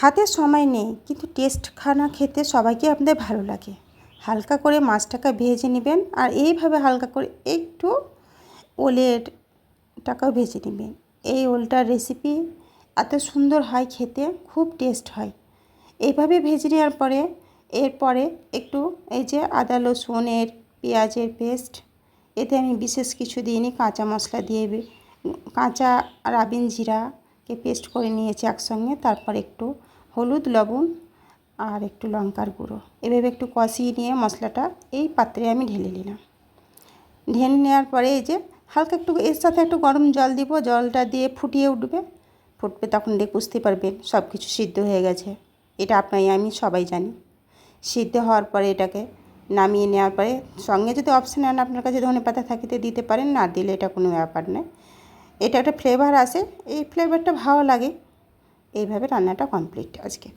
হাতে সময় নেই কিন্তু টেস্ট খানা খেতে সবাইকে আপনাদের ভালো লাগে। হালকা করে মাছটাকে ভেজে নেবেন আর এইভাবে হালকা করে একটু ওলটাকেও ভেজে নেবেন। এই ওলটার রেসিপি এত সুন্দর হয়, খেতে খুব টেস্ট হয়। এইভাবে ভেজে নেওয়ার পরে এরপরে একটু এই যে আদা রসুনের পেঁয়াজের পেস্ট, এতে আমি বিশেষ কিছু দিইনি, কাঁচা মশলা দিয়ে কাঁচা রাবিন জিরাকে পেস্ট করে নিয়েছি একসঙ্গে। তারপর একটু হলুদ লবণ আর একটু লঙ্কার গুঁড়ো এভাবে একটু কষিয়ে নিয়ে মশলাটা এই পাত্রে আমি ঢেলে নিলাম। ঢেলে নেওয়ার পরে এই যে হালকা একটু এর সাথে একটু গরম জল দিব, জলটা দিয়ে ফুটিয়ে ফুটবে তখন বুঝতে পারবেন সব কিছু সিদ্ধ হয়ে গেছে। এটা আমি সবাই জানি। সিদ্ধ হওয়ার পরে এটাকে নামিয়ে নেওয়ার পরে সঙ্গে যদি অপশনাল আপনার কাছে ধনেপাতা থাকে দিতে পারেন, না দিলে এটা কোনো ব্যাপার নয়। এটা একটা ফ্লেভার আসে, এই ফ্লেভারটা ভালো লাগে। এইভাবে রান্নাটা কমপ্লিট আজকের।